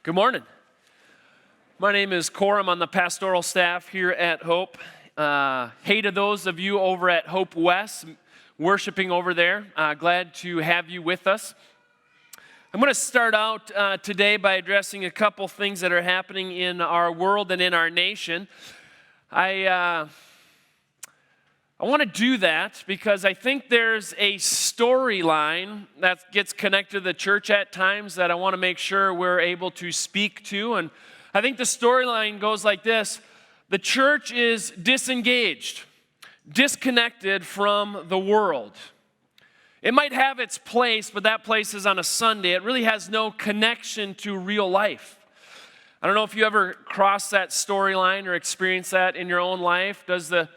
Good morning. My name is Cor. I'm on the pastoral staff here at Hope. Hey to those of you over at Hope West, worshiping over there. Glad to have you with us. I'm going to start out today by addressing a couple things that are happening in our world and in our nation. I want to do that because I think there's a storyline that gets connected to the church at times that I want to make sure we're able to speak to. And I think the storyline goes like this. The church is disengaged, disconnected from the world. It might have its place, but that place is on a Sunday. It really has no connection to real life. I don't know if you ever crossed that storyline or experienced that in your own life. Does the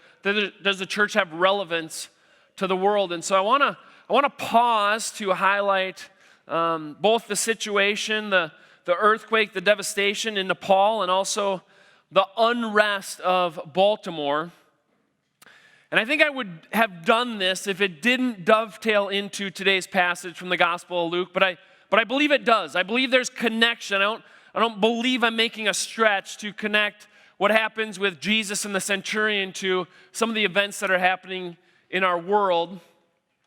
church have relevance to the world? And so I want to pause to highlight both the situation, the earthquake, the devastation in Nepal, and also the unrest of Baltimore. And I think I would have done this if it didn't dovetail into today's passage from the Gospel of Luke, but I believe it does. I believe there's connection. I don't believe I'm making a stretch to connect what happens with Jesus and the centurion to some of the events that are happening in our world.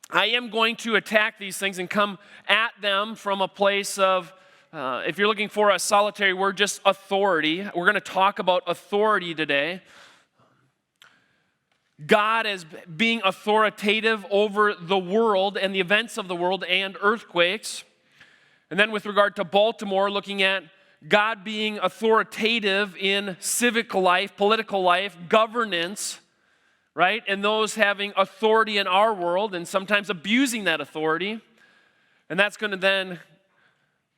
I am going to attack these things and come at them from a place of, if you're looking for a solitary word, just authority. We're going to talk about authority today. God as being authoritative over the world and the events of the world and earthquakes. And then with regard to Baltimore, looking at God being authoritative in civic life, political life, governance, right? And those having authority in our world and sometimes abusing that authority. And that's going to then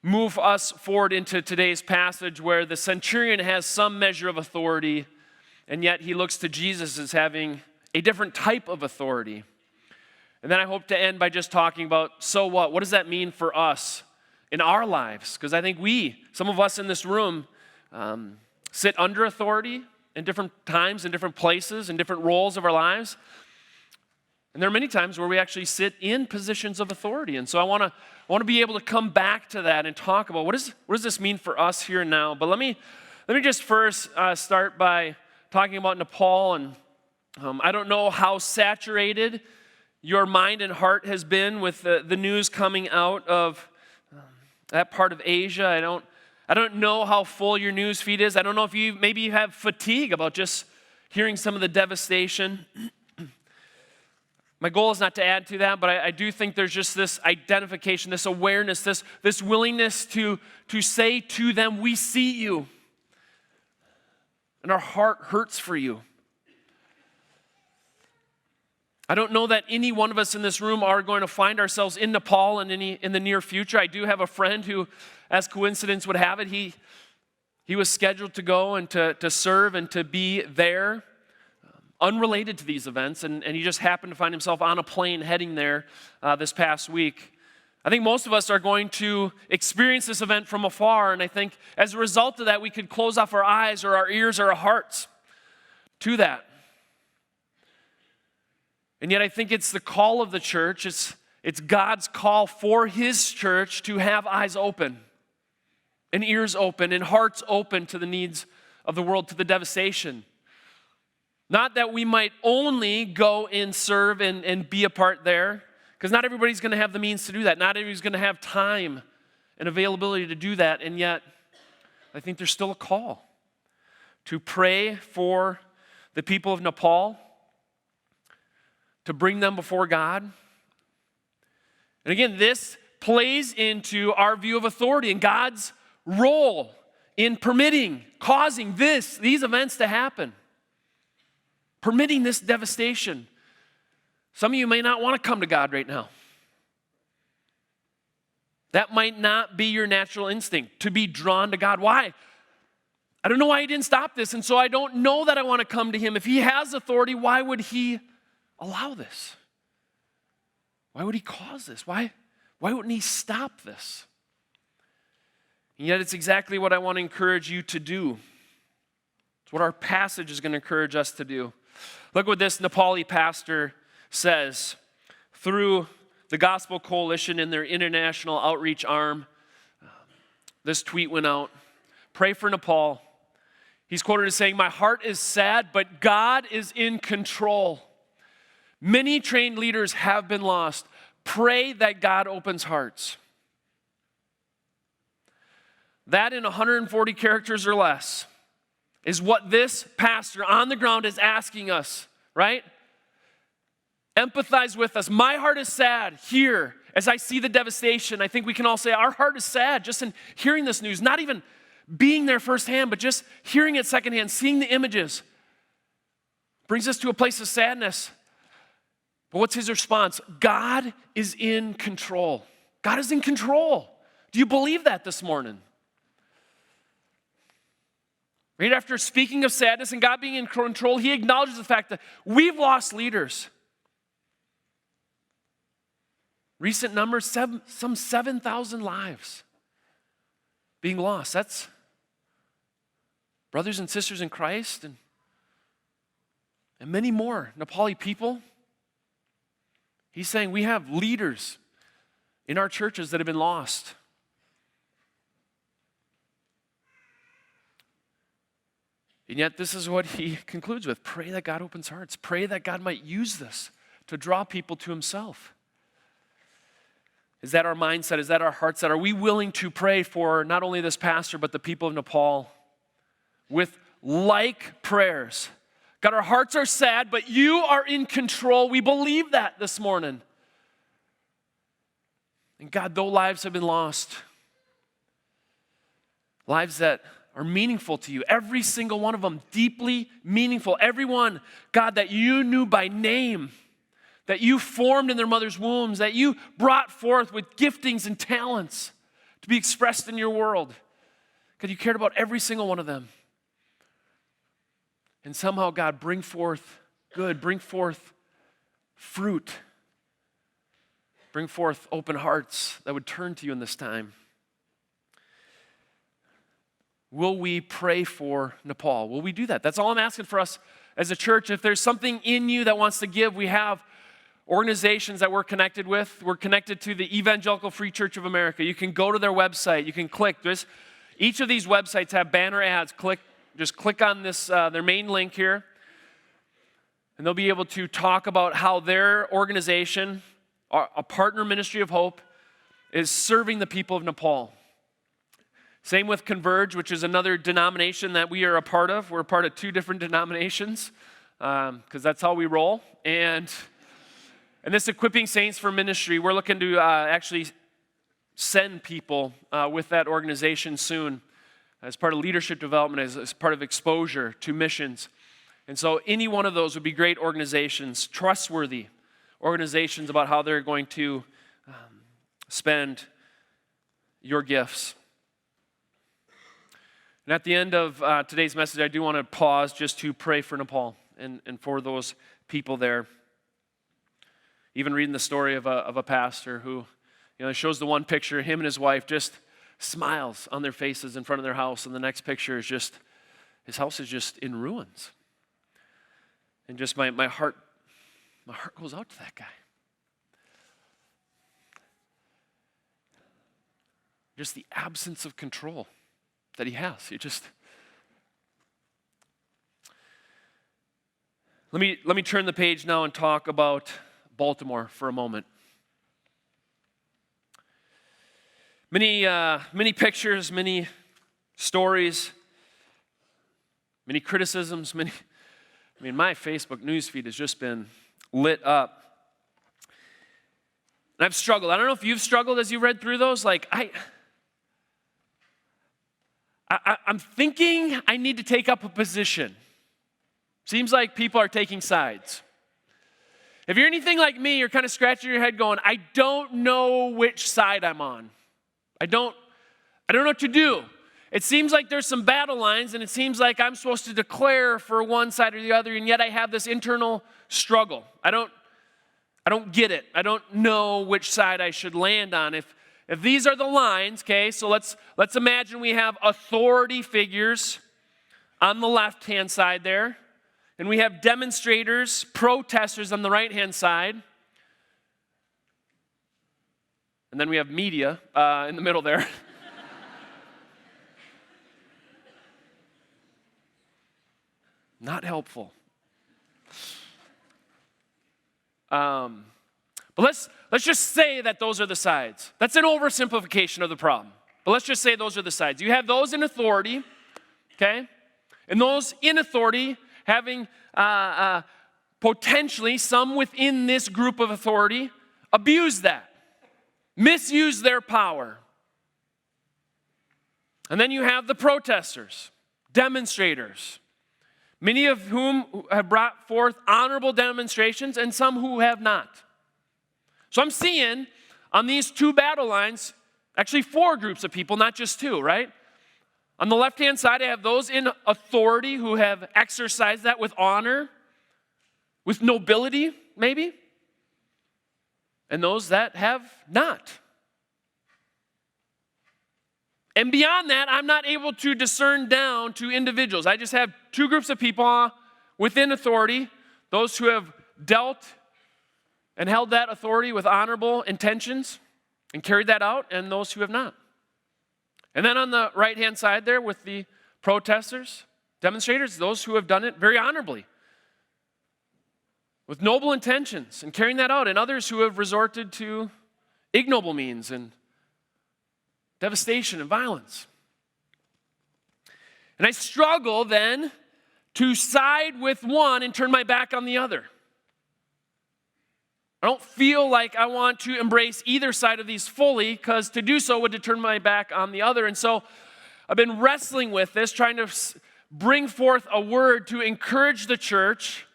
move us forward into today's passage where the centurion has some measure of authority, and yet he looks to Jesus as having a different type of authority. And then I hope to end by just talking about, so what? What does that mean for us in our lives? Because I think some of us in this room, sit under authority in different times, in different places, in different roles of our lives. And there are many times where we actually sit in positions of authority. And so I want to be able to come back to that and talk about what does this mean for us here and now. But let me just first start by talking about Nepal. And I don't know how saturated your mind and heart has been with the news coming out of that part of Asia. I don't know how full your news feed is. I don't know if maybe you have fatigue about just hearing some of the devastation. My goal is not to add to that, but I do think there's just this identification, this awareness, this willingness to say to them, we see you, and our heart hurts for you. I don't know that any one of us in this room are going to find ourselves in Nepal in the near future. I do have a friend who, as coincidence would have it, he was scheduled to go and to serve and to be there, unrelated to these events, and he just happened to find himself on a plane heading there this past week. I think most of us are going to experience this event from afar, and I think as a result of that, we could close off our eyes or our ears or our hearts to that. And yet I think it's the call of the church, it's God's call for His church to have eyes open and ears open and hearts open to the needs of the world, to the devastation. Not that we might only go and serve and be a part there, because not everybody's going to have the means to do that. Not everybody's going to have time and availability to do that, and yet I think there's still a call to pray for the people of Nepal, to bring them before God. And again, this plays into our view of authority and God's role in permitting, causing these events to happen. Permitting this devastation. Some of you may not want to come to God right now. That might not be your natural instinct, to be drawn to God. Why? I don't know why He didn't stop this, and so I don't know that I want to come to Him. If He has authority, why would He allow this? Why would He cause this? Why wouldn't He stop this? And yet it's exactly what I want to encourage you to do. It's what our passage is going to encourage us to do. Look what this Nepali pastor says through the Gospel Coalition in their international outreach arm. This tweet went out. pray for Nepal. He's quoted as saying, "My heart is sad, but God is in control. Many trained leaders have been lost. Pray that God opens hearts." That in 140 characters or less is what this pastor on the ground is asking us, right? Empathize with us. My heart is sad here as I see the devastation. I think we can all say our heart is sad just in hearing this news, not even being there firsthand, but just hearing it secondhand, seeing the images. Brings us to a place of sadness. But what's his response? God is in control. God is in control. Do you believe that this morning? Right after speaking of sadness and God being in control, he acknowledges the fact that we've lost leaders. Recent numbers, some 7,000 lives being lost. That's brothers and sisters in Christ and many more Nepali people. He's saying we have leaders in our churches that have been lost. And yet this is what he concludes with. Pray that God opens hearts. Pray that God might use this to draw people to himself. Is that our mindset? Is that our heart set? Are we willing to pray for not only this pastor, but the people of Nepal with like prayers? God, our hearts are sad, but you are in control. We believe that this morning. And God, though lives have been lost, lives that are meaningful to you, every single one of them deeply meaningful. Everyone, God, that you knew by name, that you formed in their mother's wombs, that you brought forth with giftings and talents to be expressed in your world. God, you cared about every single one of them. And somehow, God, bring forth good, bring forth fruit, bring forth open hearts that would turn to you in this time. Will we pray for Nepal? Will we do that? That's all I'm asking for us as a church. If there's something in you that wants to give, we have organizations that we're connected with. We're connected to the Evangelical Free Church of America. You can go to their website. You can click this. Each of these websites have banner ads. Just click on this, their main link here, and they'll be able to talk about how their organization, a partner ministry of hope, is serving the people of Nepal. Same with Converge, which is another denomination that we are a part of. We're a part of two different denominations because that's how we roll. And this Equipping Saints for Ministry, we're looking to actually send people with that organization soon as part of leadership development, as part of exposure to missions. And so any one of those would be great organizations, trustworthy organizations about how they're going to spend your gifts. And at the end of today's message, I do want to pause just to pray for Nepal and for those people there. Even reading the story of a pastor who, shows the one picture, him and his wife just smiles on their faces in front of their house, and the next picture is just, his house is just in ruins. And just my heart goes out to that guy. Just the absence of control that he has. Let me turn the page now and talk about Baltimore for a moment. Many pictures, many stories, many criticisms, my Facebook newsfeed has just been lit up. And I've struggled. I don't know if you've struggled as you read through those. I'm thinking I need to take up a position. Seems like people are taking sides. If you're anything like me, you're kind of scratching your head going, I don't know which side I'm on. I don't know what to do. It seems like there's some battle lines, and it seems like I'm supposed to declare for one side or the other, and yet I have this internal struggle. I don't get it. I don't know which side I should land on. If these are the lines, okay, so let's imagine we have authority figures on the left-hand side there, and we have demonstrators, protesters on the right-hand side, and then we have media in the middle there. Not helpful. But let's just say that those are the sides. That's an oversimplification of the problem. But let's just say those are the sides. You have those in authority, okay? And those in authority having potentially some within this group of authority abuse that, misuse their power. And then you have the protesters, demonstrators, many of whom have brought forth honorable demonstrations and some who have not. So I'm seeing on these two battle lines, actually 4 groups of people, not just 2, right? On the left-hand side, I have those in authority who have exercised that with honor, with nobility, maybe, and those that have not. And beyond that, I'm not able to discern down to individuals. I just have 2 groups of people within authority, those who have dealt and held that authority with honorable intentions and carried that out, and those who have not. And then on the right-hand side there with the protesters, demonstrators, those who have done it very honorably, with noble intentions and carrying that out, and others who have resorted to ignoble means and devastation and violence. And I struggle then to side with one and turn my back on the other. I don't feel like I want to embrace either side of these fully, because to do so would turn my back on the other. And so I've been wrestling with this, trying to bring forth a word to encourage the church,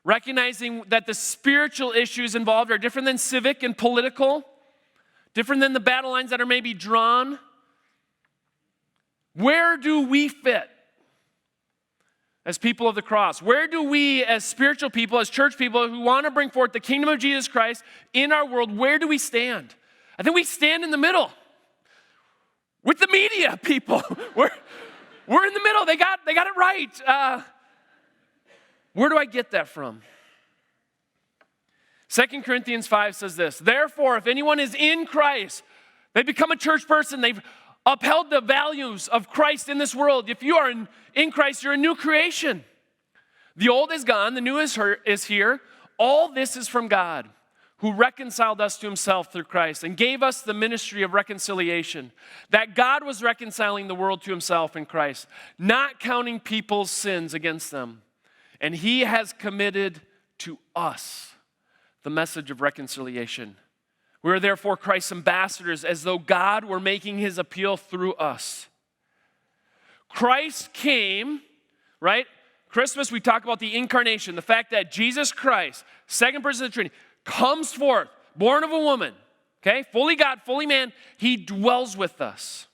recognizing that the spiritual issues involved are different than civic and political, different than the battle lines that are maybe drawn. Where do we fit as people of the cross? Where do we, as spiritual people, as church people who want to bring forth the kingdom of Jesus Christ in our world, where do we stand? I think we stand in the middle with the media people. We're in the middle. They got it right. Where do I get that from? 2 Corinthians 5 says this: therefore, if anyone is in Christ, they become a church person. They've upheld the values of Christ in this world. If you are in Christ, you're a new creation. The old is gone, the new is here. All this is from God, who reconciled us to himself through Christ and gave us the ministry of reconciliation. That God was reconciling the world to himself in Christ, not counting people's sins against them. And he has committed to us the message of reconciliation. We are therefore Christ's ambassadors, as though God were making his appeal through us. Christ came, right? Christmas, we talk about the incarnation, the fact that Jesus Christ, second person of the Trinity, comes forth, born of a woman, okay? Fully God, fully man. He dwells with us.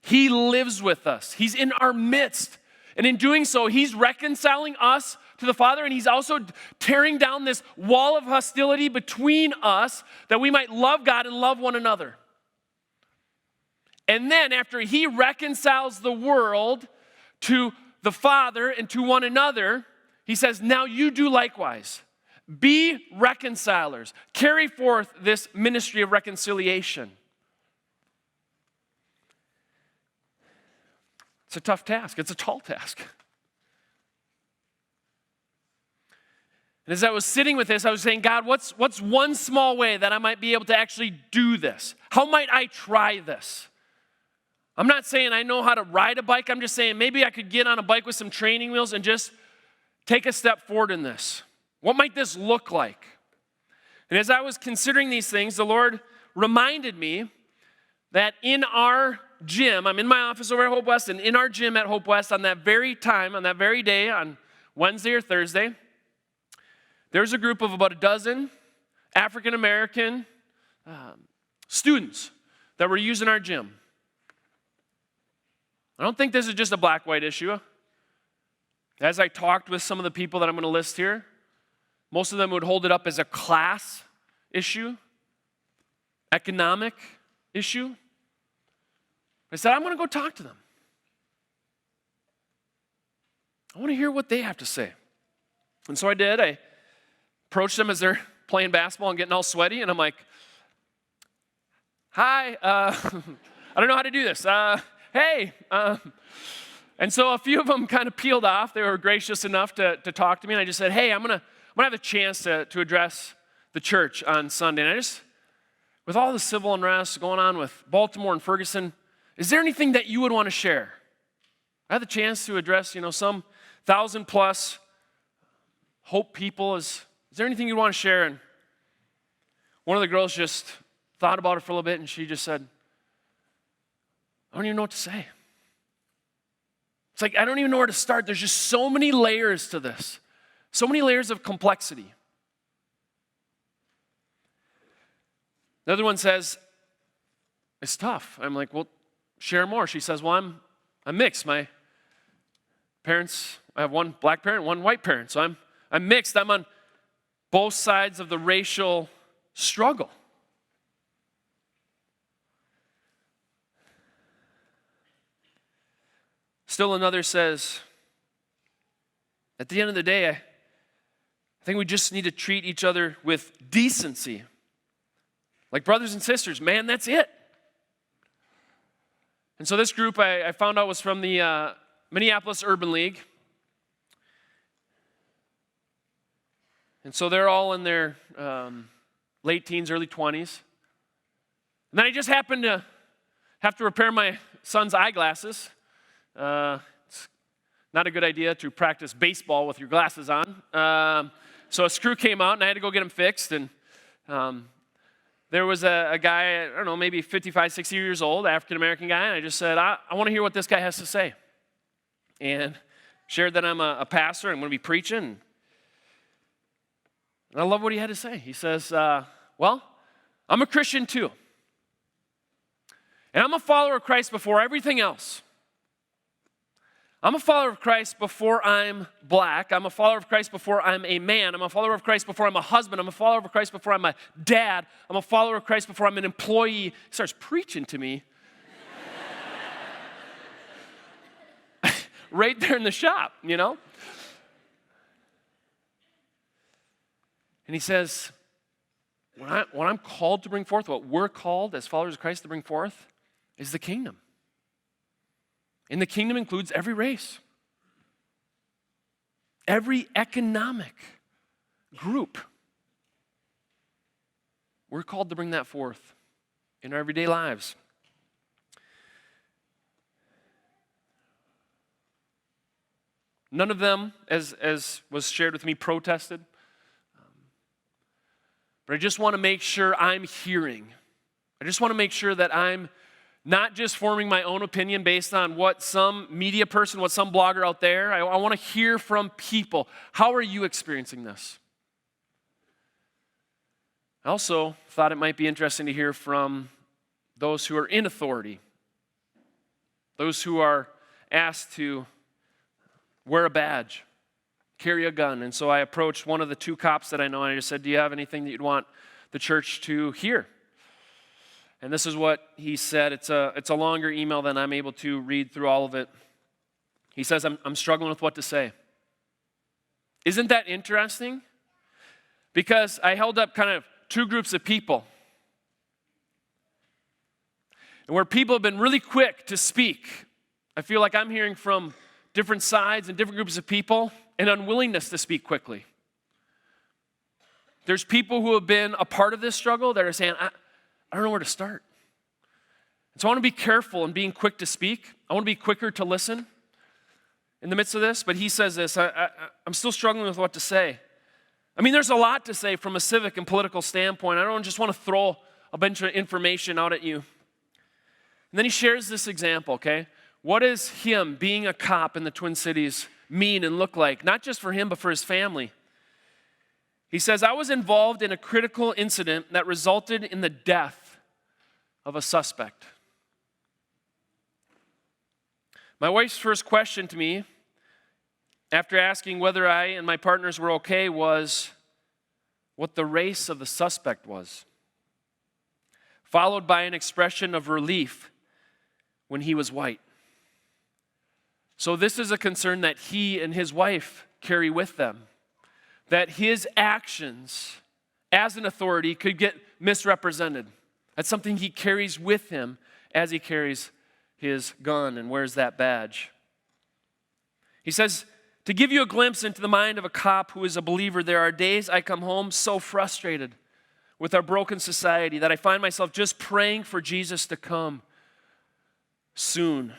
He lives with us. He's in our midst. And in doing so, he's reconciling us to the Father, and he's also tearing down this wall of hostility between us that we might love God and love one another. And then after he reconciles the world to the Father and to one another, he says, now you do likewise. Be reconcilers. Carry forth this ministry of reconciliation. It's a tough task. It's a tall task. And as I was sitting with this, I was saying, God, what's one small way that I might be able to actually do this? How might I try this? I'm not saying I know how to ride a bike. I'm just saying maybe I could get on a bike with some training wheels and just take a step forward in this. What might this look like? And as I was considering these things, the Lord reminded me that in our gym, I'm in my office over at Hope West, and in our gym at Hope West on that very time, on that very day, on Wednesday or Thursday, there's a group of about a dozen African-American students that were using our gym. I don't think this is just a black-white issue. As I talked with some of the people that I'm going to list here, most of them would hold it up as a class issue, economic issue. I said, I'm going to go talk to them. I want to hear what they have to say. And so I did. I approached them as they're playing basketball and getting all sweaty, and I'm like, hi, I don't know how to do this. Hey, And so a few of them kind of peeled off. They were gracious enough to talk to me. And I just said, hey, I'm gonna have a chance to address the church on Sunday. And with all the civil unrest going on with Baltimore and Ferguson, is there anything that you would want to share? I had the chance to address, some 1,000+ Hope people. Is there anything you want to share? And one of the girls just thought about it for a little bit, and she just said, I don't even know what to say. It's like, I don't even know where to start. There's just so many layers to this, so many layers of complexity. The other one says, it's tough. I'm like, well, share more. She says, well, I'm mixed. My parents, I have one black parent, one white parent, so I'm mixed. I'm on both sides of the racial struggle. Still another says, at the end of the day, I think we just need to treat each other with decency. Like brothers and sisters, man, that's it. And so this group I found out was from the Minneapolis Urban League. And so they're all in their late teens, early 20s. And then I just happened to have to repair my son's eyeglasses. It's not a good idea to practice baseball with your glasses on. So a screw came out, and I had to go get them fixed. And there was a guy, I don't know, maybe 55, 60 years old, African-American guy, and I just said, I want to hear what this guy has to say. And shared that I'm a pastor, I'm going to be preaching. And I love what he had to say. He says, well, I'm a Christian too. And I'm a follower of Christ before everything else. I'm a follower of Christ before I'm black. I'm a follower of Christ before I'm a man. I'm a follower of Christ before I'm a husband. I'm a follower of Christ before I'm a dad. I'm a follower of Christ before I'm an employee. He starts preaching to me right there in the shop, And he says, what I'm called to bring forth, what we're called as followers of Christ to bring forth, is the kingdom. And the kingdom includes every race, every economic group. We're called to bring that forth in our everyday lives. None of them, as was shared with me, protested. But I just want to make sure I'm hearing. I just want to make sure that I'm not just forming my own opinion based on what some media person, what some blogger out there. I want to hear from people. How are you experiencing this? I also thought it might be interesting to hear from those who are in authority, those who are asked to wear a badge, carry a gun. And so I approached one of the two cops that I know, and I just said, do you have anything that you'd want the church to hear? And this is what he said. It's a longer email than I'm able to read through all of it. He says, I'm struggling with what to say. Isn't that interesting? Because I held up kind of two groups of people. And where people have been really quick to speak, I feel like I'm hearing from different sides and different groups of people an unwillingness to speak quickly. There's people who have been a part of this struggle that are saying, I don't know where to start. And so I want to be careful in being quick to speak. I want to be quicker to listen in the midst of this. But he says this, I'm still struggling with what to say. I mean, there's a lot to say from a civic and political standpoint. I don't just want to throw a bunch of information out at you. And then he shares this example, okay? What does him being a cop in the Twin Cities mean and look like? Not just for him, but for his family. He says, I was involved in a critical incident that resulted in the death of a suspect. My wife's first question to me, after asking whether I and my partners were okay, was what the race of the suspect was, followed by an expression of relief when he was white. So this is a concern that he and his wife carry with them, that his actions as an authority could get misrepresented. That's something he carries with him as he carries his gun and wears that badge. He says, to give you a glimpse into the mind of a cop who is a believer, there are days I come home so frustrated with our broken society that I find myself just praying for Jesus to come soon.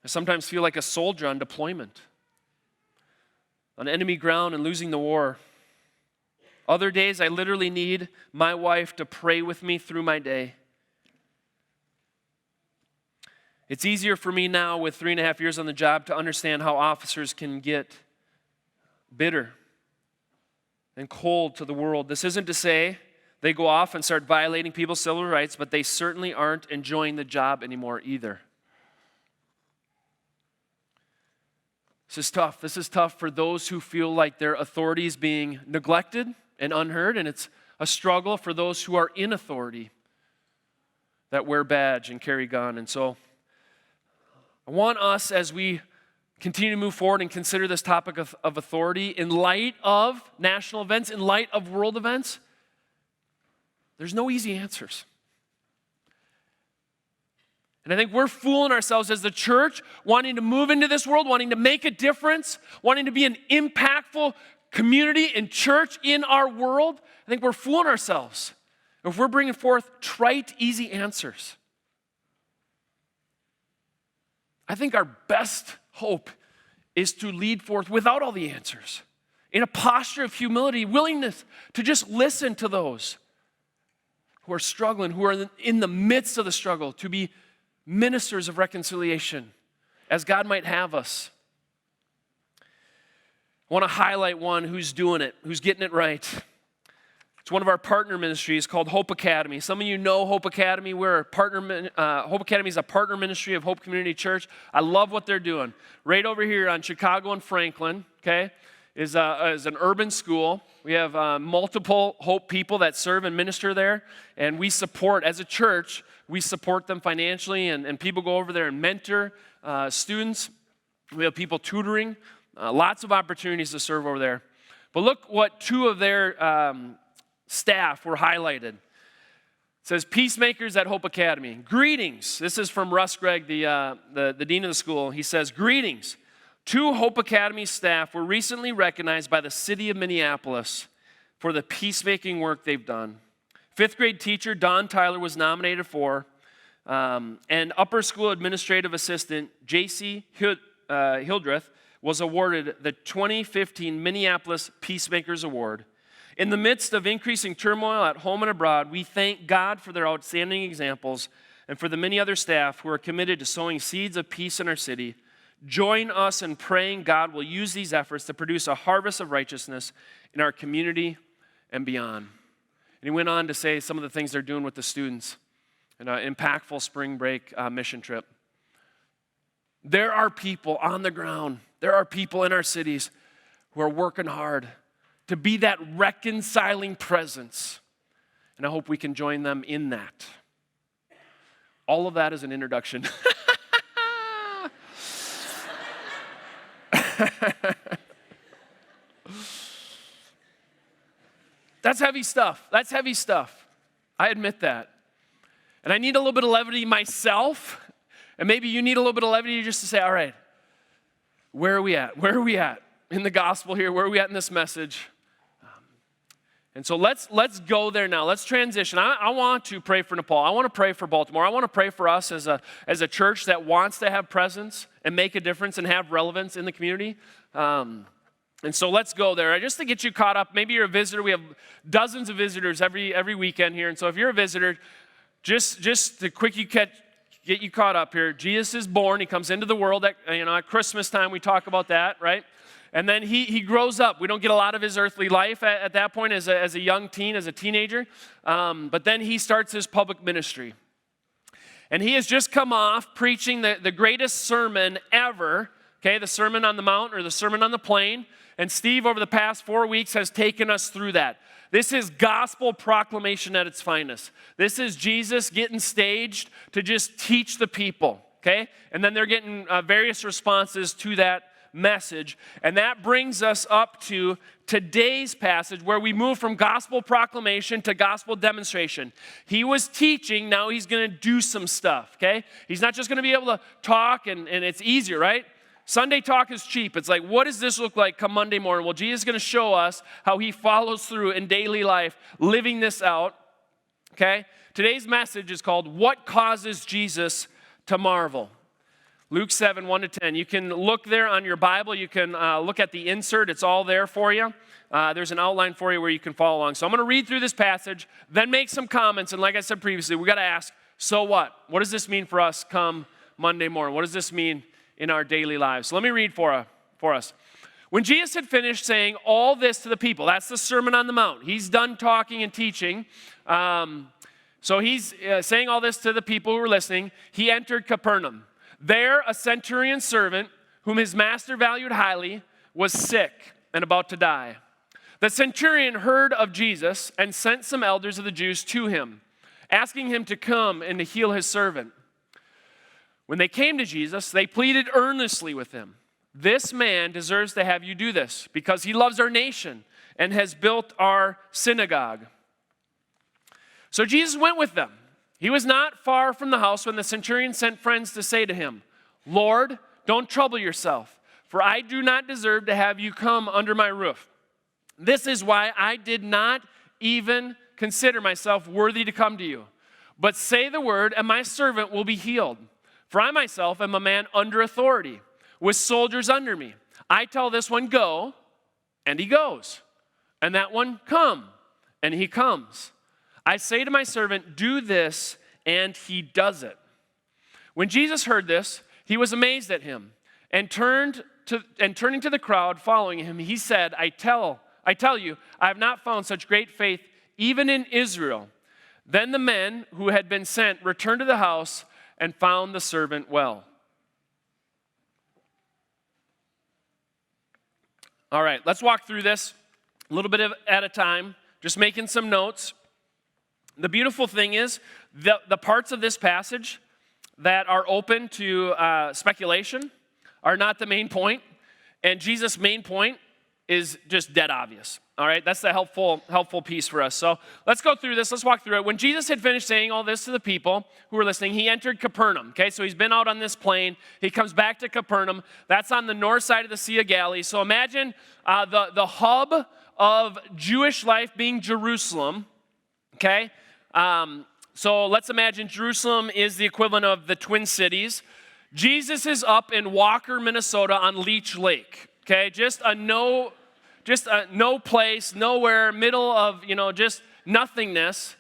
I sometimes feel like a soldier on deployment, on enemy ground and losing the war. Other days, I literally need my wife to pray with me through my day. It's easier for me now with 3.5 years on the job to understand how officers can get bitter and cold to the world. This isn't to say they go off and start violating people's civil rights, but they certainly aren't enjoying the job anymore either. This is tough. This is tough for those who feel like their authority is being neglected and unheard, and it's a struggle for those who are in authority that wear badge and carry gun. And so I want us, as we continue to move forward and consider this topic of authority in light of national events, in light of world events, there's no easy answers. And I think we're fooling ourselves as the church, wanting to move into this world, wanting to make a difference, wanting to be an impactful community and church in our world. I think we're fooling ourselves if we're bringing forth trite, easy answers. I think our best hope is to lead forth without all the answers, in a posture of humility, willingness to just listen to those who are struggling, who are in the midst of the struggle, to be ministers of reconciliation as God might have us. I want to highlight one who's doing it, who's getting it right. It's one of our partner ministries called Hope Academy. Some of you know Hope Academy. Hope Academy is a partner ministry of Hope Community Church. I love what they're doing. Right over here on Chicago and Franklin, okay, is an urban school. We have multiple Hope people that serve and minister there, and we support, as a church, we support them financially, and people go over there and mentor students. We have people tutoring. Lots of opportunities to serve over there. But look what two of their staff were highlighted. It says, peacemakers at Hope Academy. Greetings. This is from Russ Gregg, the dean of the school. He says, greetings. 2 Hope Academy staff were recently recognized by the city of Minneapolis for the peacemaking work they've done. 5th grade teacher Don Tyler was nominated for, and upper school administrative assistant J.C. Hildreth was awarded the 2015 Minneapolis Peacemakers Award. In the midst of increasing turmoil at home and abroad, we thank God for their outstanding examples and for the many other staff who are committed to sowing seeds of peace in our city. Join us in praying God will use these efforts to produce a harvest of righteousness in our community and beyond. And he went on to say some of the things they're doing with the students in an impactful spring break mission trip. There are people on the ground. There are people in our cities who are working hard to be that reconciling presence. And I hope we can join them in that. All of that is an introduction. That's heavy stuff. That's heavy stuff. I admit that. And I need a little bit of levity myself. And maybe you need a little bit of levity just to say, all right, where are we at? Where are we at in the gospel here? Where are we at in this message? And so let's go there now. Let's transition. I want to pray for Nepal. I want to pray for Baltimore. I want to pray for us as a church that wants to have presence and make a difference and have relevance in the community. And so let's go there. Just to get you caught up, maybe you're a visitor. We have dozens of visitors every weekend here. And so if you're a visitor, just to get you caught up here, Jesus is born. He comes into the world at Christmas time. We talk about that, right? And then he grows up. We don't get a lot of his earthly life at that point as a young teen, as a teenager. But then he starts his public ministry. And he has just come off preaching the greatest sermon ever, okay, the Sermon on the Mount or the Sermon on the Plain. And Steve, over the past 4 weeks, has taken us through that. This is gospel proclamation at its finest. This is Jesus getting staged to just teach the people, okay? And then they're getting various responses to that message. And that brings us up to today's passage where we move from gospel proclamation to gospel demonstration. He was teaching, now he's going to do some stuff, okay? He's not just going to be able to talk and it's easier, right? Sunday talk is cheap. It's like, what does this look like come Monday morning? Well, Jesus is going to show us how he follows through in daily life, living this out, okay? Today's message is called, What Causes Jesus to Marvel? Luke 7, 1 to 10. You can look there on your Bible. You can look at the insert. It's all there for you. There's an outline for you where you can follow along. So I'm going to read through this passage, then make some comments. And like I said previously, we got to ask, so what? What does this mean for us come Monday morning? What does this mean in our daily lives? So let me read for us. When Jesus had finished saying all this to the people, that's the Sermon on the Mount. He's done talking and teaching. So he's saying all this to the people who were listening. He entered Capernaum. There, a centurion servant, whom his master valued highly, was sick and about to die. The centurion heard of Jesus and sent some elders of the Jews to him, asking him to come and to heal his servant. When they came to Jesus, they pleaded earnestly with him. This man deserves to have you do this because he loves our nation and has built our synagogue. So Jesus went with them. He was not far from the house when the centurion sent friends to say to him, Lord, don't trouble yourself, for I do not deserve to have you come under my roof. This is why I did not even consider myself worthy to come to you. But say the word, and my servant will be healed. For I myself am a man under authority, with soldiers under me. I tell this one, go, and he goes. And that one, come, and he comes. I say to my servant, do this, and he does it. When Jesus heard this, he was amazed at him, and turning to the crowd following him, he said, I tell you, I have not found such great faith even in Israel. Then the men who had been sent returned to the house and found the servant well. All right, let's walk through this a little bit at a time, just making some notes. The beautiful thing is the parts of this passage that are open to speculation are not the main point, and Jesus' main point is just dead obvious. All right, that's the helpful piece for us. So let's go through this. Let's walk through it. When Jesus had finished saying all this to the people who were listening, he entered Capernaum. Okay, so he's been out on this plain. He comes back to Capernaum. That's on the north side of the Sea of Galilee. So imagine the hub of Jewish life being Jerusalem. Okay, so let's imagine Jerusalem is the equivalent of the Twin Cities. Jesus is up in Walker, Minnesota on Leech Lake. Okay, just a no place, nowhere, middle of, just nothingness.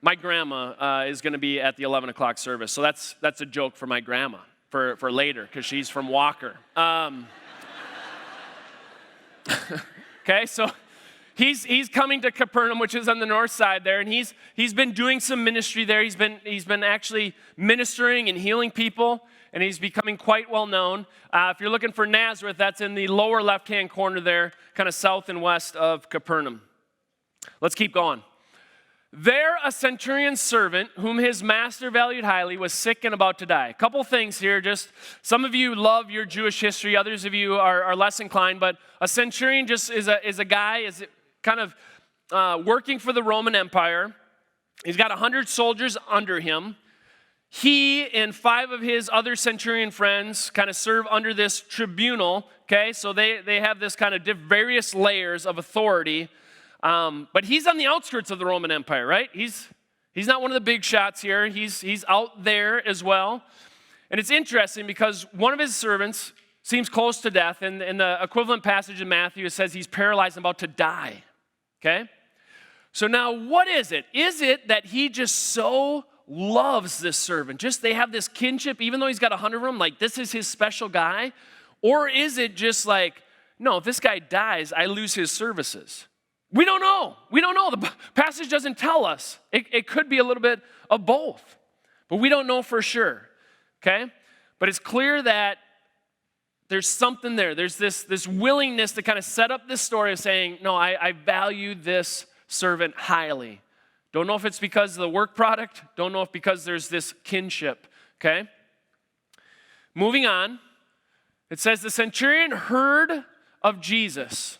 My grandma is going to be at the 11 o'clock service, so that's a joke for my grandma for later because she's from Walker. Okay, so he's coming to Capernaum, which is on the north side there, and he's been doing some ministry there. He's been actually ministering and healing people, and he's becoming quite well known. If you're looking for Nazareth, that's in the lower left-hand corner there, kind of south and west of Capernaum. Let's keep going. There, a centurion servant, whom his master valued highly, was sick and about to die. A couple things here. Just some of you love your Jewish history. Others of you are less inclined. But a centurion just is a guy, is kind of working for the Roman Empire. He's got 100 soldiers under him. He and 5 of his other centurion friends kind of serve under this tribunal, okay? So they have this kind of various layers of authority. But he's on the outskirts of the Roman Empire, right? He's not one of the big shots here. He's out there as well. And it's interesting because one of his servants seems close to death. And in the equivalent passage in Matthew, it says he's paralyzed and about to die, okay? So now what is it? Is it that he just so loves this servant? Just they have this kinship, even though he's got 100 of them, like this is his special guy? Or is it just like, no, if this guy dies, I lose his services? We don't know. We don't know. The passage doesn't tell us. It could be a little bit of both, but we don't know for sure, okay? But it's clear that there's something there. There's this willingness to kind of set up this story of saying, no, I value this servant highly. Don't know if it's because of the work product. Don't know if because there's this kinship, okay? Moving on, it says the centurion heard of Jesus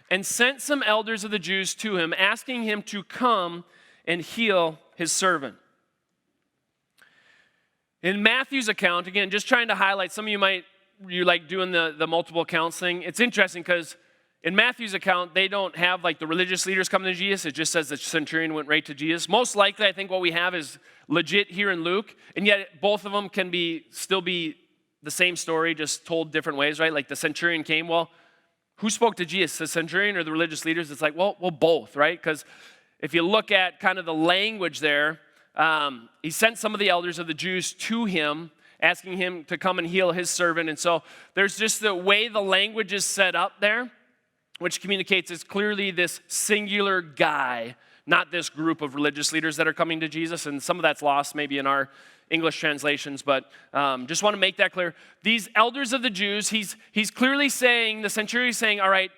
and sent some elders of the Jews to him, asking him to come and heal his servant. In Matthew's account, again, just trying to highlight, some of you might you like doing the multiple accounts thing, it's interesting because in Matthew's account, they don't have like the religious leaders coming to Jesus. It just says the centurion went right to Jesus. Most likely, I think what we have is legit here in Luke, and yet both of them can still be the same story, just told different ways, right? Like the centurion came, well, who spoke to Jesus, the centurion or the religious leaders? It's like, well, both, right? Because if you look at kind of the language there, he sent some of the elders of the Jews to him, asking him to come and heal his servant. And so there's just the way the language is set up there, which communicates it's clearly this singular guy, not this group of religious leaders that are coming to Jesus. And some of that's lost maybe in our English translations, but just want to make that clear. These elders of the Jews, he's clearly saying, the centurion is saying, all right,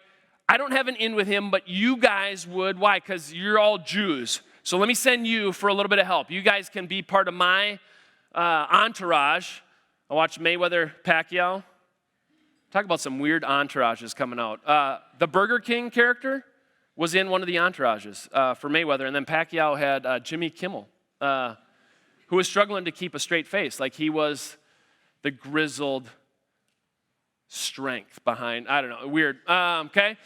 I don't have an in with him, but you guys would. Why? Because you're all Jews. So let me send you for a little bit of help. You guys can be part of my entourage. I watched Mayweather-Pacquiao. Talk about some weird entourages coming out. The Burger King character was in one of the entourages for Mayweather, and then Pacquiao had Jimmy Kimmel, who was struggling to keep a straight face. Like he was the grizzled strength behind, I don't know, weird, okay?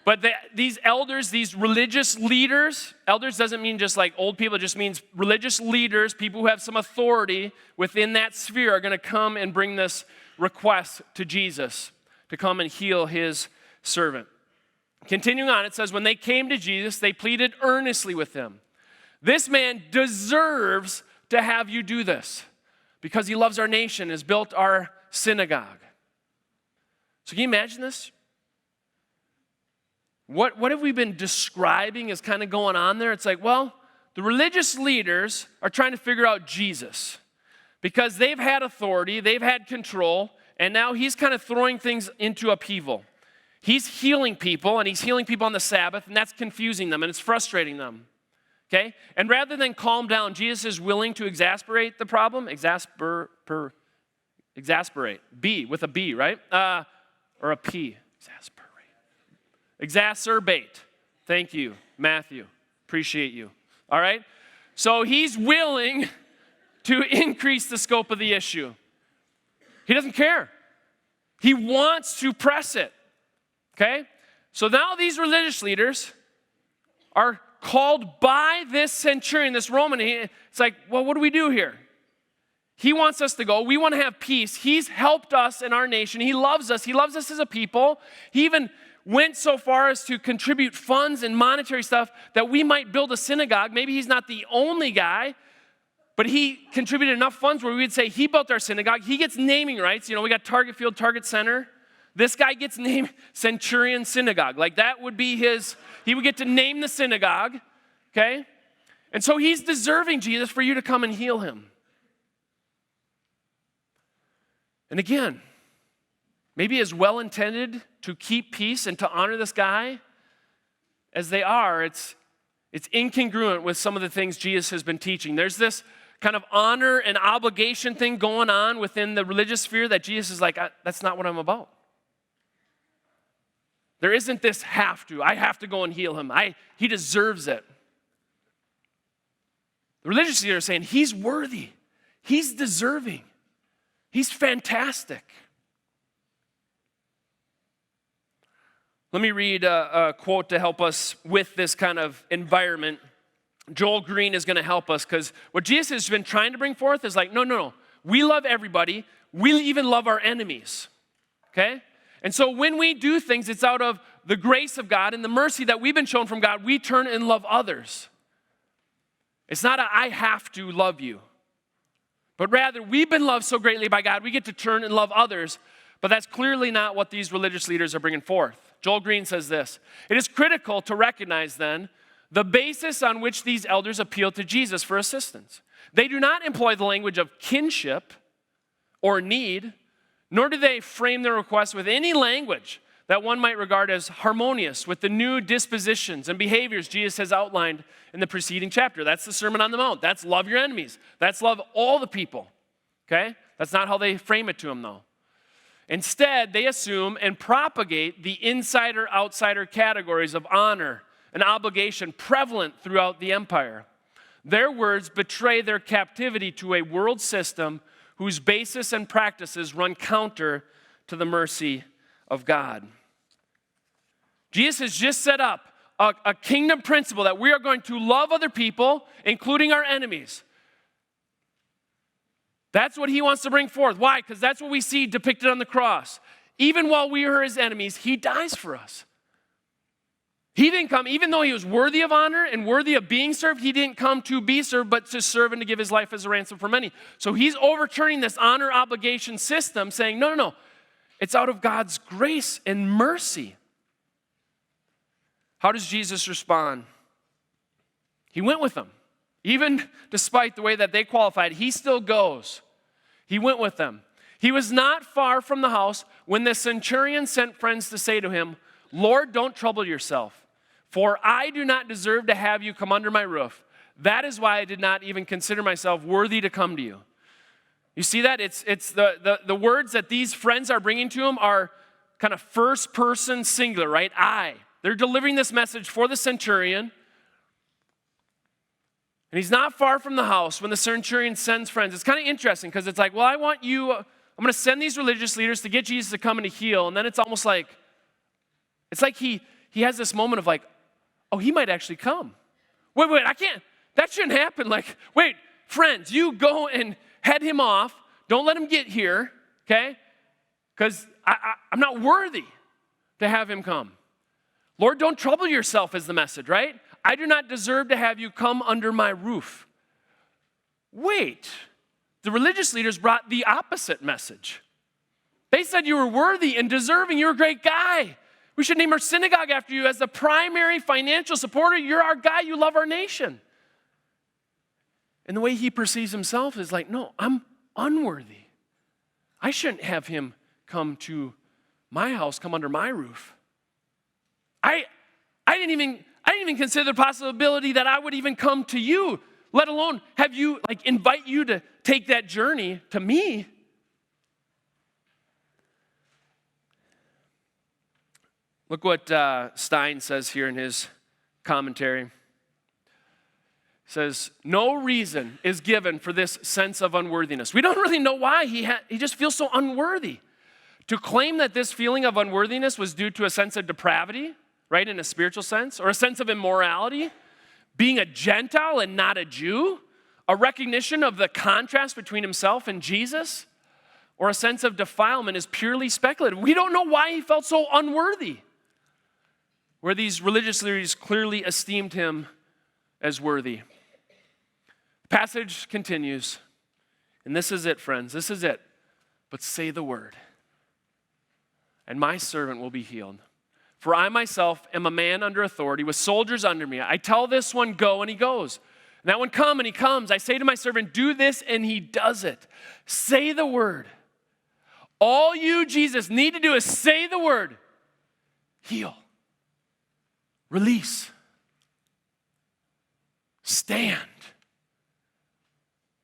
But these elders, these religious leaders, elders doesn't mean just like old people, it just means religious leaders, people who have some authority within that sphere are going to come and bring this request to Jesus to come and heal his servant. Continuing on, it says, when they came to Jesus, they pleaded earnestly with him. This man deserves to have you do this because he loves our nation, has built our synagogue. So can you imagine this? What have we been describing as kind of going on there? It's like, well, the religious leaders are trying to figure out Jesus because they've had authority, they've had control, and now he's kind of throwing things into upheaval. He's healing people, and he's healing people on the Sabbath, and that's confusing them, and it's frustrating them. Okay? And rather than calm down, Jesus is willing to exasperate the problem. Exasperate. B, with a B, right? Or a P. Exacerbate. Thank you, Matthew. Appreciate you. All right? So he's willing to increase the scope of the issue. He doesn't care. He wants to press it. Okay? So now these religious leaders are called by this centurion, this Roman. It's like, well, what do we do here? He wants us to go. We want to have peace. He's helped us in our nation. He loves us. He loves us as a people. He even went so far as to contribute funds and monetary stuff that we might build a synagogue. Maybe he's not the only guy, but he contributed enough funds where we would say he built our synagogue. He gets naming rights. You know, we got Target Field, Target Center. This guy gets named Centurion Synagogue. Like that would be he would get to name the synagogue, okay? And so he's deserving, Jesus, for you to come and heal him. And again, maybe as well-intended to keep peace and to honor this guy as they are, it's incongruent with some of the things Jesus has been teaching. There's this kind of honor and obligation thing going on within the religious sphere that Jesus is like, that's not what I'm about. There isn't this I have to go and heal him. He deserves it. The religious leaders are saying, he's worthy. He's deserving. He's fantastic. Let me read a quote to help us with this kind of environment. Joel Green is going to help us because what Jesus has been trying to bring forth is like, no. We love everybody. We even love our enemies. Okay? And so when we do things, it's out of the grace of God and the mercy that we've been shown from God, we turn and love others. It's not I have to love you. But rather, we've been loved so greatly by God, we get to turn and love others. But that's clearly not what these religious leaders are bringing forth. Joel Green says this: it is critical to recognize then the basis on which these elders appeal to Jesus for assistance. They do not employ the language of kinship or need, nor do they frame their requests with any language that one might regard as harmonious with the new dispositions and behaviors Jesus has outlined in the preceding chapter. That's the Sermon on the Mount. That's love your enemies. That's love all the people. Okay? That's not how they frame it to them, though. Instead, they assume and propagate the insider-outsider categories of honor and obligation prevalent throughout the empire. Their words betray their captivity to a world system whose basis and practices run counter to the mercy of God. Jesus has just set up a kingdom principle that we are going to love other people, including our enemies. That's what he wants to bring forth. Why? Because that's what we see depicted on the cross. Even while we are his enemies, he dies for us. He didn't come, even though he was worthy of honor and worthy of being served, he didn't come to be served, but to serve and to give his life as a ransom for many. So he's overturning this honor obligation system, saying, no. It's out of God's grace and mercy. How does Jesus respond? He went with them. Even despite the way that they qualified, he still goes. He went with them. He was not far from the house when the centurion sent friends to say to him, Lord, don't trouble yourself, for I do not deserve to have you come under my roof. That is why I did not even consider myself worthy to come to you. You see that? It's the words that these friends are bringing to him are kind of first person singular, right? I. They're delivering this message for the centurion. And he's not far from the house when the centurion sends friends. It's kind of interesting because it's like, well, I'm going to send these religious leaders to get Jesus to come and to heal. And then it's almost like, it's like he has this moment of like, oh, he might actually come. Wait, I can't. That shouldn't happen. Like, wait, friends, you go and head him off. Don't let him get here, okay? Because I'm not worthy to have him come. Lord, don't trouble yourself is the message, right? I do not deserve to have you come under my roof. Wait, the religious leaders brought the opposite message. They said you were worthy and deserving. You're a great guy. We should name our synagogue after you as the primary financial supporter. You're our guy. You love our nation. And the way he perceives himself is like, no, I'm unworthy. I shouldn't have him come to my house, come under my roof. I didn't even consider the possibility that I would even come to you, let alone have you, invite you to take that journey to me. Look what Steins says here in his commentary. He says, no reason is given for this sense of unworthiness. We don't really know why. He just feels so unworthy. To claim that this feeling of unworthiness was due to a sense of depravity, right, in a spiritual sense, or a sense of immorality, being a Gentile and not a Jew, a recognition of the contrast between himself and Jesus, or a sense of defilement is purely speculative. We don't know why he felt so unworthy, where these religious leaders clearly esteemed him as worthy. The passage continues, and this is it, friends, this is it. But say the word, and my servant will be healed. For I myself am a man under authority with soldiers under me. I tell this one, go, and he goes. And that one, come, and he comes. I say to my servant, do this, and he does it. Say the word. All you, Jesus, need to do is say the word. Heal. Release. Stand.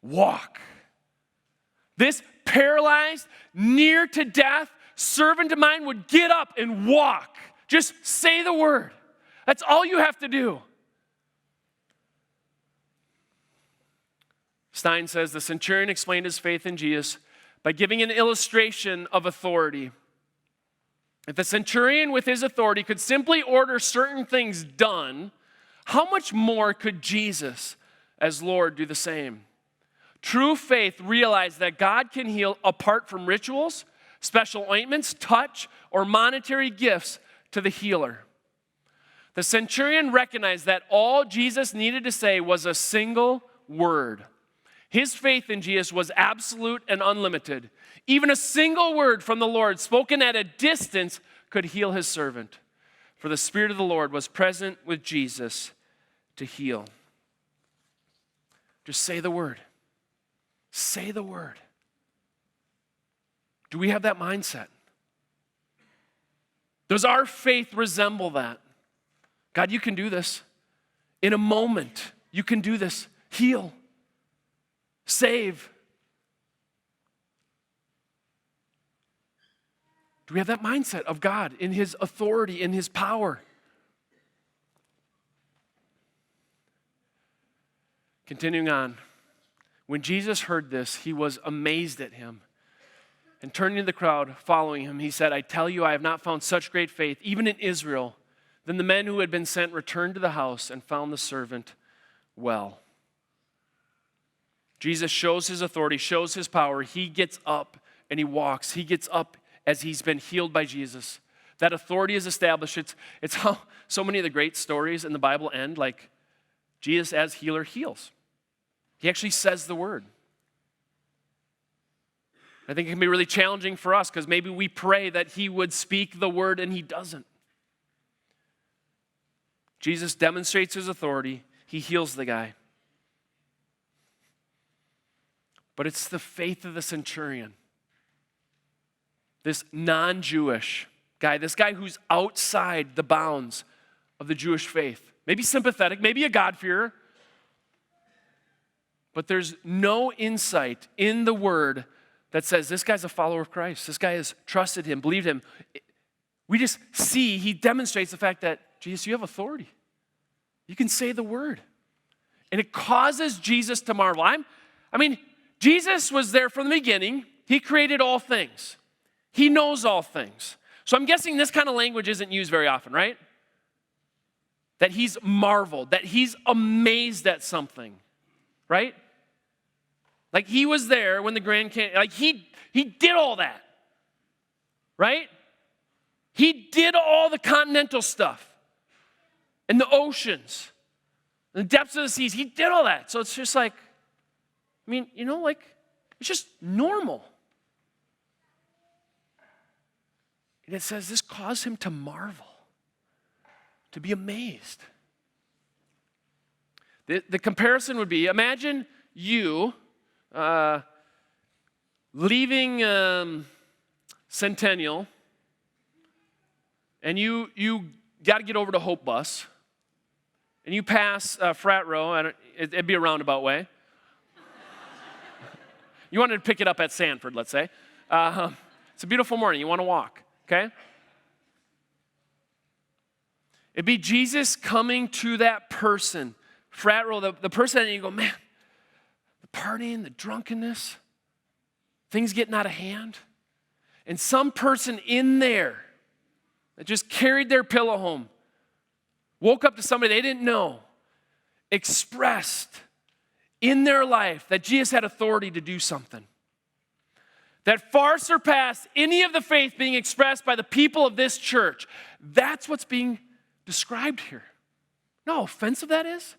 Walk. This paralyzed, near to death servant of mine would get up and walk. Just say the word. That's all you have to do. Stein says the centurion explained his faith in Jesus by giving an illustration of authority. If the centurion with his authority could simply order certain things done, how much more could Jesus as Lord do the same? True faith realized that God can heal apart from rituals, special ointments, touch, or monetary gifts to the healer. The centurion recognized that all Jesus needed to say was a single word. His faith in Jesus was absolute and unlimited. Even a single word from the Lord spoken at a distance could heal his servant. For the Spirit of the Lord was present with Jesus to heal. Just say the word. Say the word. Do we have that mindset? Does our faith resemble that? God, you can do this. In a moment, you can do this. Heal. Save. Do we have that mindset of God in his authority, in his power? Continuing on. When Jesus heard this, he was amazed at him And turning to the crowd following him, he said, I tell you, I have not found such great faith, even in Israel. Then the men who had been sent returned to the house and found the servant well. Jesus shows his authority, shows his power. He gets up and he walks. He gets up as he's been healed by Jesus. That authority is established. It's how so many of the great stories in the Bible end, like Jesus as healer heals. He actually says the word. I think it can be really challenging for us because maybe we pray that he would speak the word and he doesn't. Jesus demonstrates his authority. He heals the guy. But it's the faith of the centurion. This non-Jewish guy, this guy who's outside the bounds of the Jewish faith. Maybe sympathetic, maybe a God-fearer. But there's no insight in the word that says this guy's a follower of Christ. This guy has trusted him, believed him. We just see he demonstrates the fact that, Jesus, you have authority. You can say the word. And it causes Jesus to marvel. I mean, Jesus was there from the beginning. He created all things. He knows all things. So I'm guessing this kind of language isn't used very often, right? That he's marveled, that he's amazed at something, right? Like he was there when the Grand Canyon, like he did all that, right? He did all the continental stuff and the oceans, and the depths of the seas. He did all that. So it's just like, I mean, like it's just normal. And it says this caused him to marvel, to be amazed. The comparison would be, imagine you leaving Centennial, and you got to get over to Hope Bus, and you pass Frat Row, it'd be a roundabout way. You wanted to pick it up at Sanford, let's say. It's a beautiful morning. You want to walk, okay? It'd be Jesus coming to that person, Frat Row, the person, and you go, man, the partying, the drunkenness, things getting out of hand. And some person in there that just carried their pillow home, woke up to somebody they didn't know, expressed in their life that Jesus had authority to do something that far surpassed any of the faith being expressed by the people of this church. That's what's being described here. You know how offensive that is?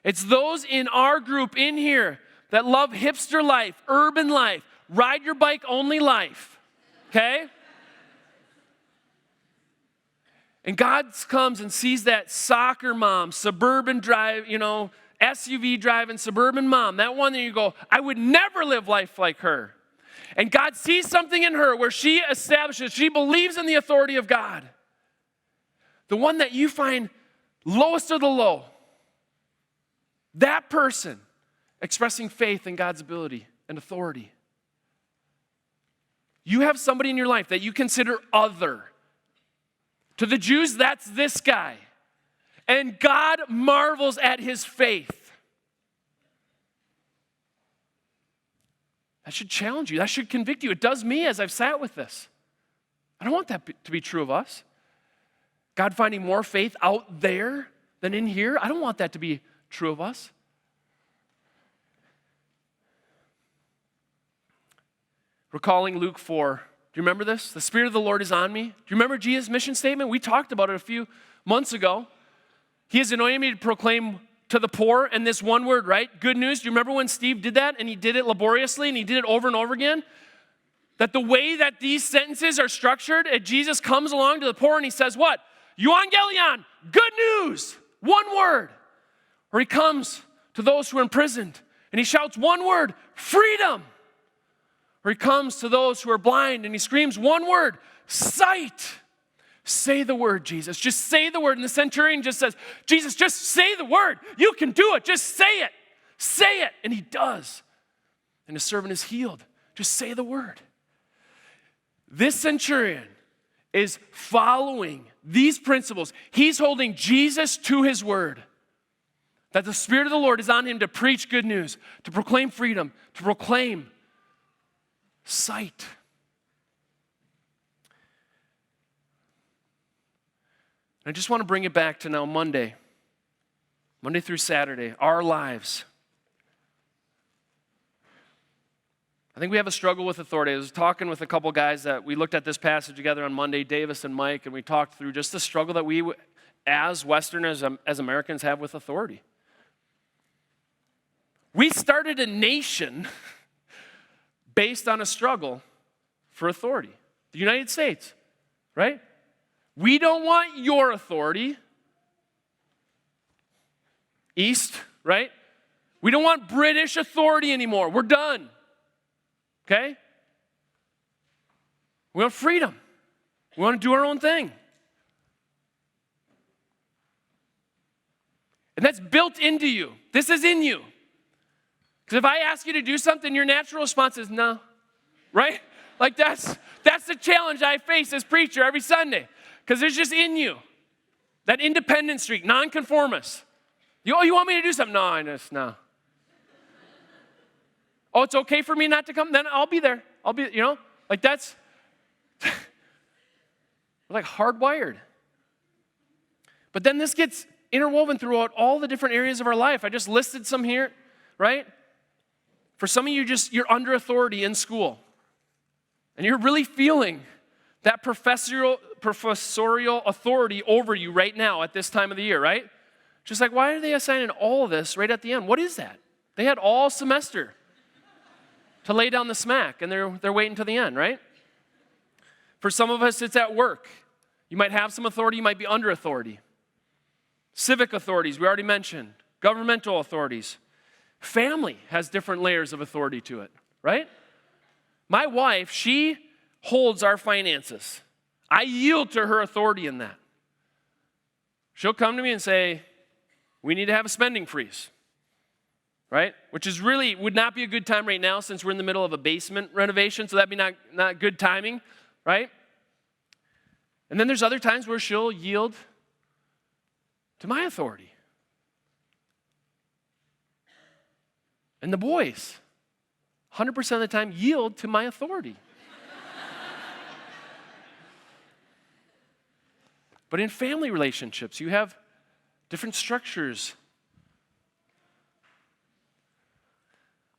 It's those in our group in here that love hipster life, urban life, ride your bike only life, okay? And God comes and sees that soccer mom, suburban drive, SUV driving suburban mom, that one that you go, I would never live life like her. And God sees something in her where she establishes, she believes in the authority of God. The one that you find lowest of the low. That person expressing faith in God's ability and authority. You have somebody in your life that you consider other. To the Jews, that's this guy. And God marvels at his faith. That should challenge you. That should convict you. It does me as I've sat with this. I don't want that to be true of us. God finding more faith out there than in here. I don't want that to be true of us. Recalling Luke 4. Do you remember this? The Spirit of the Lord is on me. Do you remember Jesus' mission statement? We talked about it a few months ago. He has anointed me to proclaim to the poor, and this one word, right? Good news. Do you remember when Steve did that, and he did it laboriously, and he did it over and over again? That the way that these sentences are structured, Jesus comes along to the poor, and he says what? Euangelion, good news, one word. Or he comes to those who are imprisoned, and he shouts one word, freedom. Or he comes to those who are blind and he screams one word, sight. Say the word, Jesus. Just say the word. And the centurion just says, Jesus, just say the word. You can do it. Just say it. Say it. And he does. And his servant is healed. Just say the word. This centurion is following these principles. He's holding Jesus to his word. That the Spirit of the Lord is on him to preach good news, to proclaim freedom, to proclaim sight. I just want to bring it back to now Monday through Saturday, our lives. I think we have a struggle with authority. I was talking with a couple guys that we looked at this passage together on Monday, Davis and Mike, and we talked through just the struggle that we as Westerners, as Americans, have with authority. We started a nation based on a struggle for authority. The United States, right? We don't want your authority. East, right? We don't want British authority anymore. We're done. Okay? We want freedom. We want to do our own thing. And that's built into you. This is in you. Because if I ask you to do something, your natural response is no. Right? Like that's the challenge I face as preacher every Sunday. Because it's just in you. That independent streak, nonconformist. You want me to do something? No. Oh, it's okay for me not to come? Then I'll be there. Like that's, we're like hardwired. But then this gets interwoven throughout all the different areas of our life. I just listed some here, right? For some of you, you're under authority in school. And you're really feeling that professorial authority over you right now at this time of the year, right? Just like, why are they assigning all of this right at the end? What is that? They had all semester to lay down the smack, and they're waiting till the end, right? For some of us, it's at work. You might have some authority, you might be under authority. Civic authorities, we already mentioned. Governmental authorities. Family has different layers of authority to it, right? My wife, she holds our finances. I yield to her authority in that. She'll come to me and say, we need to have a spending freeze. Right? Which is really, would not be a good time right now since we're in the middle of a basement renovation, so that'd be not good timing, right? And then there's other times where she'll yield to my authority. And the boys, 100% of the time, yield to my authority. But in family relationships, you have different structures.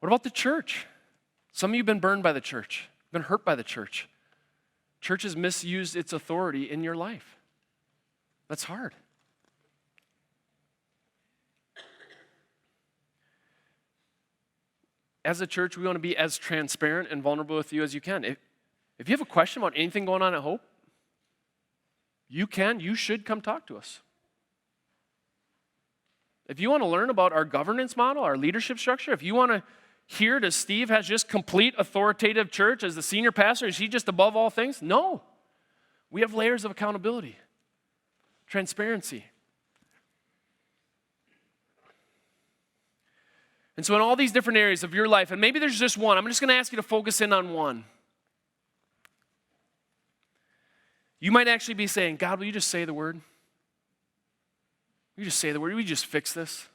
What about the church? Some of you have been burned by the church, been hurt by the church. Church has misused its authority in your life. That's hard. As a church, we want to be as transparent and vulnerable with you as you can. If you have a question about anything going on at Hope, you should come talk to us. If you want to learn about our governance model, our leadership structure, if you want to hear does Steve has just complete authoritative church as the senior pastor, is he just above all things? No. We have layers of accountability, transparency. And so in all these different areas of your life, and maybe there's just one, I'm just going to ask you to focus in on one. You might actually be saying, God, will you just say the word? Will you just say the word? Will you just fix this?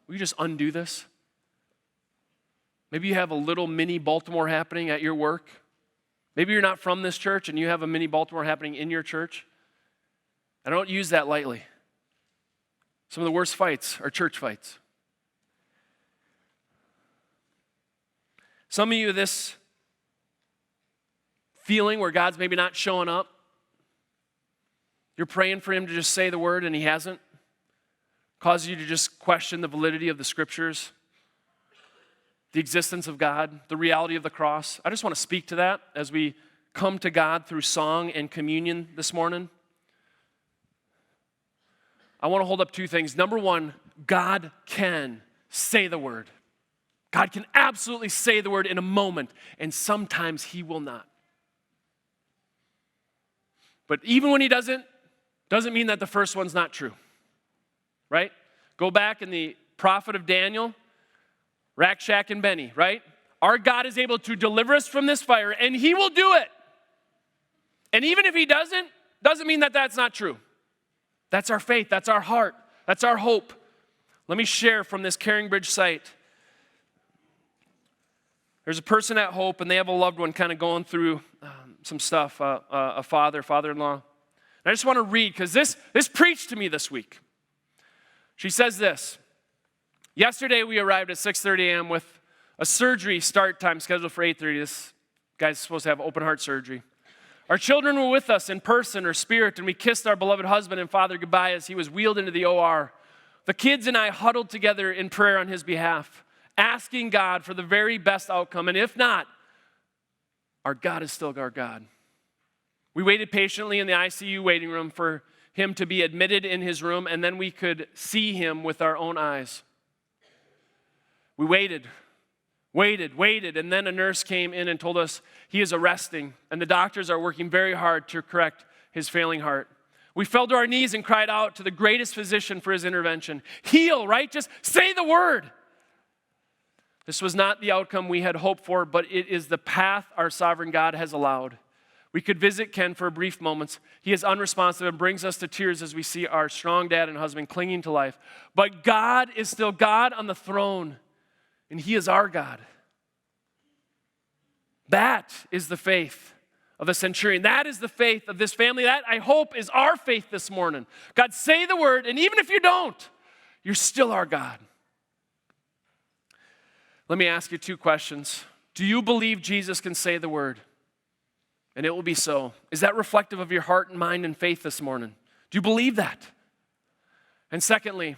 Will you just undo this? Maybe you have a little mini Baltimore happening at your work. Maybe you're not from this church and you have a mini Baltimore happening in your church. I don't use that lightly. Some of the worst fights are church fights. Some of you, this feeling where God's maybe not showing up, you're praying for him to just say the word and he hasn't, causes you to just question the validity of the scriptures, the existence of God, the reality of the cross. I just want to speak to that as we come to God through song and communion this morning. I want to hold up two things. Number one, God can say the word. God can absolutely say the word in a moment, and sometimes he will not. But even when he doesn't mean that the first one's not true, right? Go back in the prophet of Daniel, Rakshak and Benny, right? Our God is able to deliver us from this fire, and he will do it. And even if he doesn't mean that that's not true. That's our faith, that's our heart, that's our hope. Let me share from this Caring Bridge site. There's a person at Hope, and they have a loved one kind of going through some stuff, a father-in-law. And I just want to read, because this preached to me this week. She says this: yesterday we arrived at 6:30 a.m. with a surgery start time scheduled for 8:30. This guy's supposed to have open heart surgery. Our children were with us in person or spirit, and we kissed our beloved husband and father goodbye as he was wheeled into the OR. The kids and I huddled together in prayer on his behalf, asking God for the very best outcome. And if not, our God is still our God. We waited patiently in the ICU waiting room for him to be admitted in his room, and then we could see him with our own eyes. We waited, and then a nurse came in and told us he is arresting, and the doctors are working very hard to correct his failing heart. We fell to our knees and cried out to the greatest physician for his intervention. Heal, right? Just say the word. This was not the outcome we had hoped for, but it is the path our sovereign God has allowed. We could visit Ken for brief moments. He is unresponsive and brings us to tears as we see our strong dad and husband clinging to life. But God is still God on the throne, and he is our God. That is the faith of the centurion. That is the faith of this family. That, I hope, is our faith this morning. God, say the word, and even if you don't, you're still our God. Let me ask you 2 questions. Do you believe Jesus can say the word? And it will be so. Is that reflective of your heart and mind and faith this morning? Do you believe that? And secondly,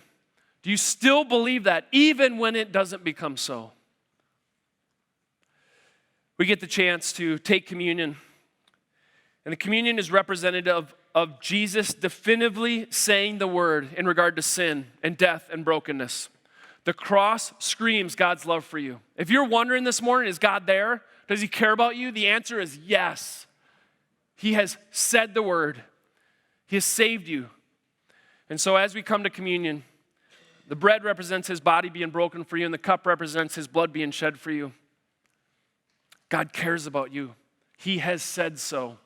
do you still believe that even when it doesn't become so? We get the chance to take communion. And the communion is representative of Jesus definitively saying the word in regard to sin and death and brokenness. The cross screams God's love for you. If you're wondering this morning, is God there? Does he care about you? The answer is yes. He has said the word. He has saved you. And so as we come to communion, the bread represents his body being broken for you, and the cup represents his blood being shed for you. God cares about you. He has said so.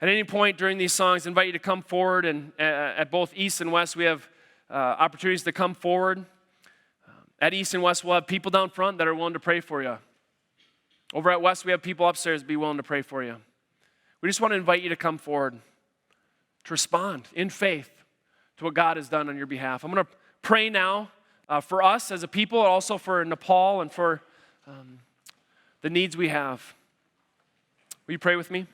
At any point during these songs, I invite you to come forward, and at both East and West, we have opportunities to come forward. At East and West, we'll have people down front that are willing to pray for you. Over at West, we have people upstairs be willing to pray for you. We just want to invite you to come forward, to respond in faith to what God has done on your behalf. I'm going to pray now for us as a people, and also for Nepal and for the needs we have. Will you pray with me?